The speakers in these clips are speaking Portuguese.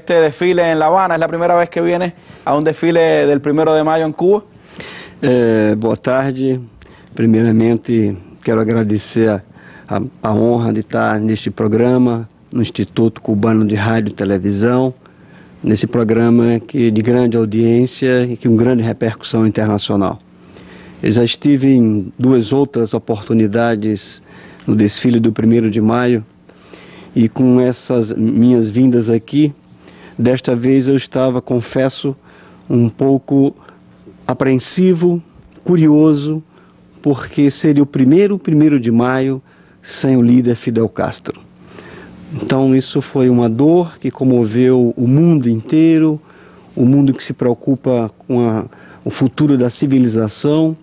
este desfile en La Habana. ¿Es la primera vez que vienes a un desfile del 1 de mayo en Cuba? Boa tarde. Primeiramente, quero agradecer a honra de estar neste programa, no Instituto Cubano de Rádio e Televisão, nesse programa que de grande audiência e com grande repercussão internacional. Eu já estive em 2 outras oportunidades no desfile do 1º de maio e com essas minhas vindas aqui, desta vez eu estava, confesso, um pouco apreensivo, curioso, porque seria o 1º de maio sem o líder Fidel Castro. Então isso foi uma dor que comoveu o mundo inteiro, o mundo que se preocupa com o futuro da civilização,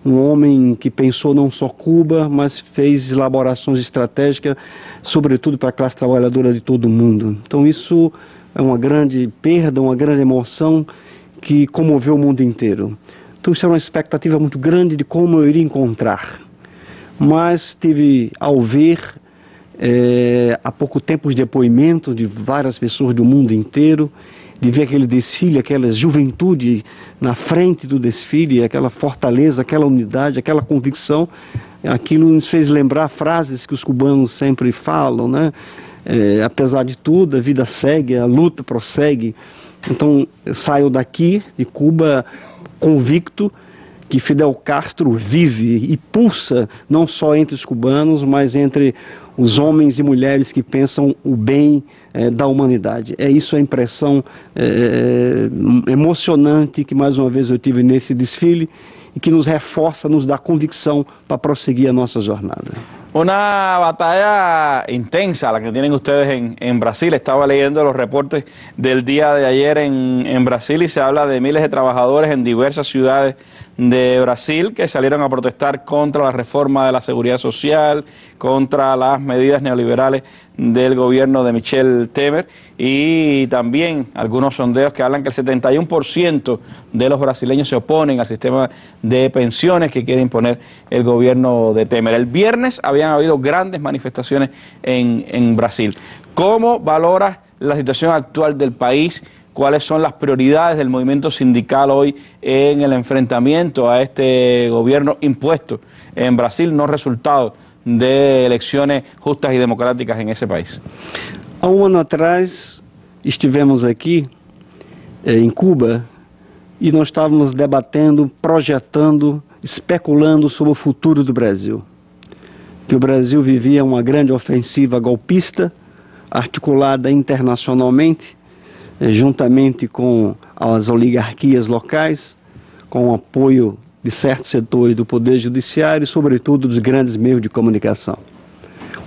um homem que pensou não só Cuba, mas fez elaborações estratégicas, sobretudo para a classe trabalhadora de todo o mundo. Então isso é uma grande perda, uma grande emoção que comoveu o mundo inteiro. Então isso era uma expectativa muito grande de como eu iria encontrar. Mas tive, ao ver, há pouco tempo, os depoimentos de várias pessoas do mundo inteiro, de ver aquele desfile, aquela juventude na frente do desfile, aquela fortaleza, aquela unidade, aquela convicção, aquilo nos fez lembrar frases que os cubanos sempre falam, né? Apesar de tudo, a vida segue, a luta prossegue. Então, eu saio daqui, de Cuba, convicto que Fidel Castro vive e pulsa não só entre os cubanos, mas entre os homens e mulheres que pensam o bem da humanidade. É isso a impressão emocionante que mais uma vez eu tive nesse desfile e que nos reforça, nos dá convicção para prosseguir a nossa jornada. Una batalla intensa la que tienen ustedes en Brasil. Estaba leyendo los reportes del día de ayer en Brasil y se habla de miles de trabajadores en diversas ciudades de Brasil que salieron a protestar contra la reforma de la seguridad social, contra las medidas neoliberales del gobierno de Michel Temer, y también algunos sondeos que hablan que el 71% de los brasileños se oponen al sistema de pensiones que quiere imponer el gobierno de Temer. El viernes habían habido grandes manifestaciones en Brasil. ¿Cómo valoras la situación actual del país? ¿Cuáles son las prioridades del movimiento sindical hoy en el enfrentamiento a este gobierno impuesto en Brasil, no resultado de elecciones justas y democráticas en ese país? Há um ano atrás estivemos aqui em Cuba e nós estávamos debatendo, projetando, especulando sobre o futuro do Brasil. Que o Brasil vivia uma grande ofensiva golpista, articulada internacionalmente, juntamente com as oligarquias locais, com o apoio de certos setores do Poder Judiciário e, sobretudo, dos grandes meios de comunicação.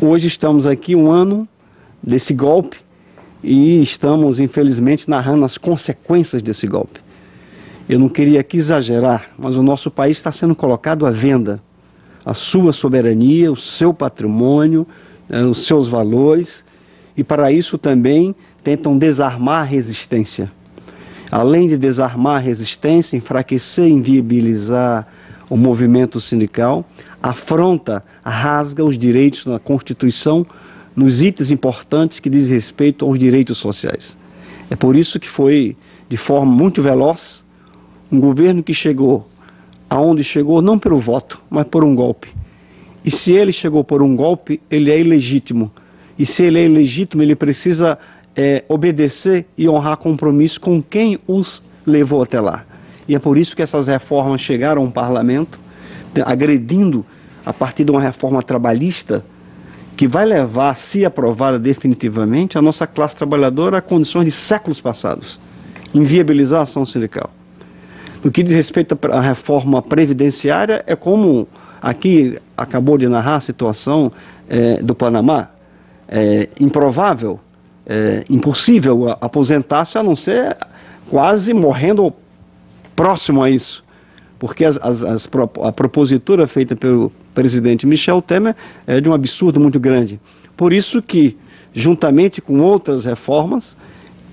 Hoje estamos aqui um ano desse golpe e estamos, infelizmente, narrando as consequências desse golpe. Eu não queria aqui exagerar, mas o nosso país está sendo colocado à venda. A sua soberania, o seu patrimônio, os seus valores, e para isso também tentam desarmar a resistência. Além de desarmar a resistência, enfraquecer e inviabilizar o movimento sindical, afronta, rasga os direitos na Constituição, nos itens importantes que diz respeito aos direitos sociais. É por isso que foi, de forma muito veloz, um governo que chegou aonde chegou, não pelo voto, mas por um golpe. E se ele chegou por um golpe, ele é ilegítimo. E se ele é ilegítimo, ele precisa obedecer e honrar compromisso com quem os levou até lá. E é por isso que essas reformas chegaram ao parlamento, agredindo, a partir de uma reforma trabalhista, que vai levar, se aprovada definitivamente, a nossa classe trabalhadora a condições de séculos passados, inviabilizar a ação sindical. No que diz respeito à reforma previdenciária, é como aqui acabou de narrar a situação do Panamá, improvável, impossível aposentar-se a não ser quase morrendo próximo a isso, porque a propositura feita pelo presidente Michel Temer é de um absurdo muito grande. Por isso que, juntamente com outras reformas,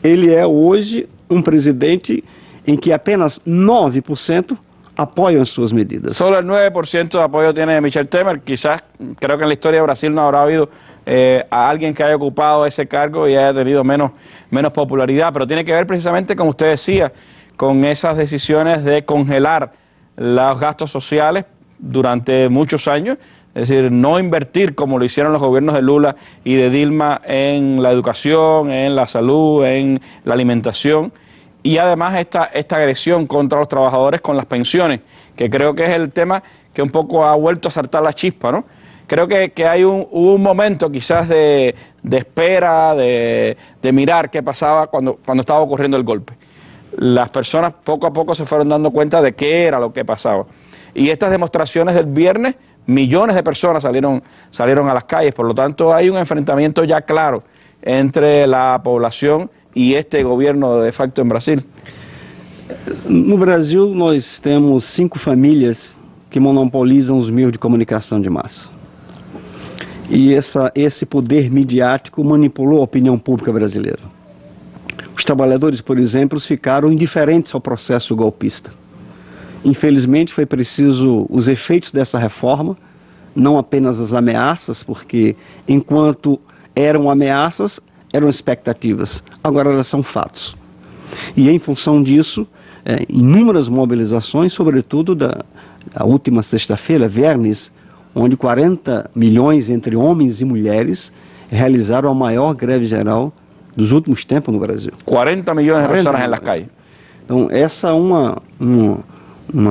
ele é hoje um presidente em que apenas 9% apoyam suas medidas. Solo el 9% de apoyo tiene Michel Temer. Quizás, creo que en la historia de Brasil no habrá habido a alguien que haya ocupado ese cargo y haya tenido menos popularidad, pero tiene que ver precisamente, como usted decía, con esas decisiones de congelar los gastos sociales durante muchos años, es decir, no invertir como lo hicieron los gobiernos de Lula y de Dilma en la educación, en la salud, en la alimentación, y además esta agresión contra los trabajadores con las pensiones, que creo que es el tema que un poco ha vuelto a saltar la chispa, ¿no? Creo que hay un momento quizás de espera, de mirar qué pasaba cuando estaba ocurriendo el golpe. Las personas poco a poco se fueron dando cuenta de qué era lo que pasaba. Y estas demostraciones del viernes, millones de personas salieron a las calles, por lo tanto hay un enfrentamiento ya claro entre la población y este gobierno de facto en Brasil. No Brasil, nós temos 5 famílias que monopolizam os meios de comunicação de massa. E esse poder midiático manipulou a opinião pública brasileira. Os trabalhadores, por exemplo, ficaram indiferentes ao processo golpista. Infelizmente, foi preciso os efeitos dessa reforma, não apenas as ameaças, porque enquanto eram ameaças, eram expectativas, agora elas são fatos. E em função disso, inúmeras mobilizações, sobretudo a última sexta-feira, Viernes, onde 40 milhões entre homens e mulheres realizaram a maior greve geral dos últimos tempos no Brasil. 40 milhões de pessoas nas calles. Então, essa é uma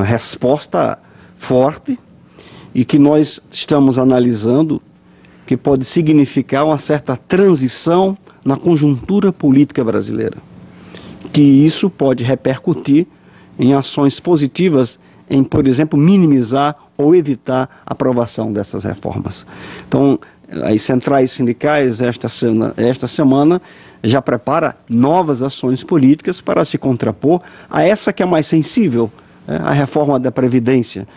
resposta forte e que nós estamos analisando, que pode significar uma certa transição na conjuntura política brasileira. Que isso pode repercutir em ações positivas em, por exemplo, minimizar ou evitar a aprovação dessas reformas. Então, as centrais sindicais esta semana já prepara novas ações políticas para se contrapor a essa que é mais sensível, a reforma da Previdência.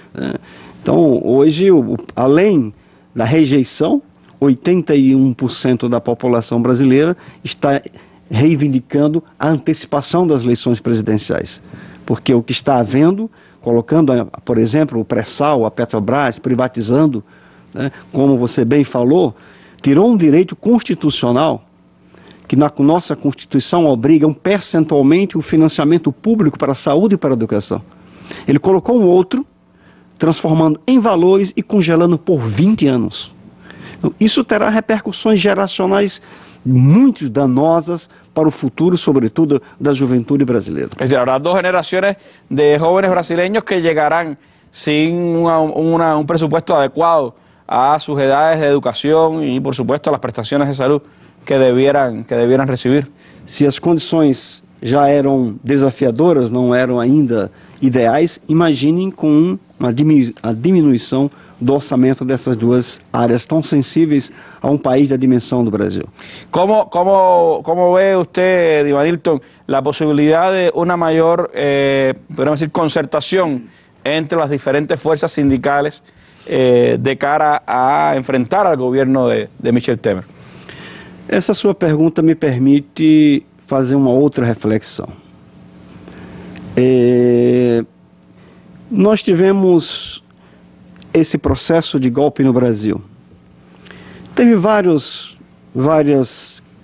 Então, hoje, além da rejeição, 81% da população brasileira está reivindicando a antecipação das eleições presidenciais. Porque o que está havendo, colocando, por exemplo, o pré-sal, a Petrobras, privatizando, como você bem falou, tirou um direito constitucional que na nossa Constituição obriga percentualmente o financiamento público para a saúde e para a educação. Ele colocou um outro, transformando em valores e congelando por 20 anos. Então, isso terá repercussões geracionais muito danosas para o futuro, sobretudo da juventude brasileira. Es decir, habrá 2 generaciones de jóvenes brasileños que llegarán sin un presupuesto adecuado a sus edades de educación y, por supuesto, a las prestaciones de salud que debieran recibir. Se as condições já eram desafiadoras, não eram ainda ideais, imaginem com a diminuição do orçamento dessas 2 áreas tão sensíveis a um país da dimensão do Brasil. ¿Cómo ve usted, Divanilton, la posibilidad de una mayor, podríamos decir, concertación entre las diferentes fuerzas sindicales de cara a enfrentar al gobierno de Michel Temer? Essa sua pergunta me permite fazer uma outra reflexão. Nós tivemos esse processo de golpe no Brasil. Teve várias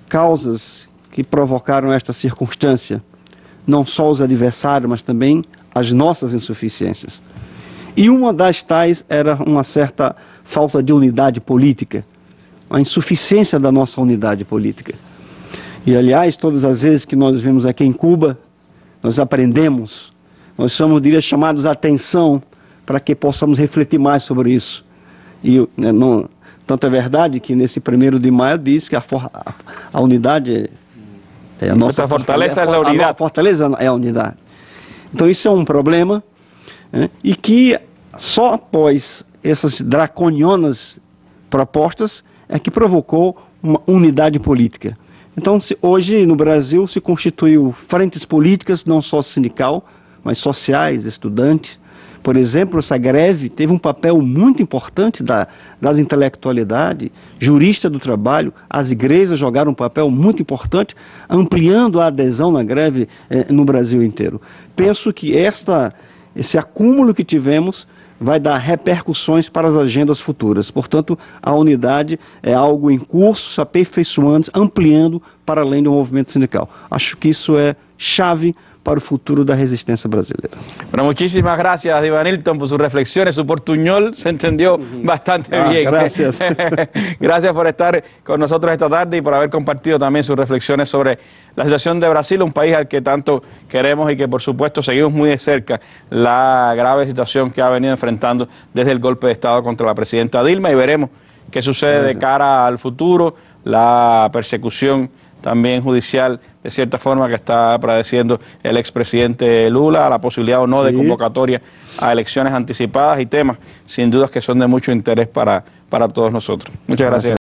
causas que provocaram esta circunstância, não só os adversários, mas também as nossas insuficiências. E uma das tais era uma certa falta de unidade política, a insuficiência da nossa unidade política. E, aliás, todas as vezes que nós vemos aqui em Cuba, nós aprendemos, nós somos, diria, chamados à atenção para que possamos refletir mais sobre isso. E tanto é verdade que nesse 1º de maio diz que a unidade é a nossa fortaleza. A fortaleza é a unidade. Então isso é um problema, e que só após essas draconianas propostas é que provocou uma unidade política. Então, hoje no Brasil se constituiu frentes políticas, não só sindical, mas sociais, estudantes. Por exemplo, essa greve teve um papel muito importante das intelectualidades, juristas do trabalho, as igrejas jogaram um papel muito importante, ampliando a adesão na greve no Brasil inteiro. Penso que esse acúmulo que tivemos vai dar repercussões para as agendas futuras. Portanto, a unidade é algo em curso, se aperfeiçoando, ampliando para além do movimento sindical. Acho que isso é chave para o futuro da resistência brasileira. Bueno, muchísimas gracias, Ivanilton, por sus reflexiones. Su portuñol se entendió bastante bien. Gracias. Gracias por estar con nosotros esta tarde y por haber compartido también sus reflexiones sobre la situación de Brasil, un país al que tanto queremos y que, por supuesto, seguimos muy de cerca la grave situación que ha venido enfrentando desde el golpe de Estado contra la presidenta Dilma, y veremos qué sucede de cara al futuro, la persecución también judicial, de cierta forma, que está padeciendo el expresidente Lula, la posibilidad o no de convocatoria a elecciones anticipadas y temas, sin dudas, que son de mucho interés para todos nosotros. Muchas gracias.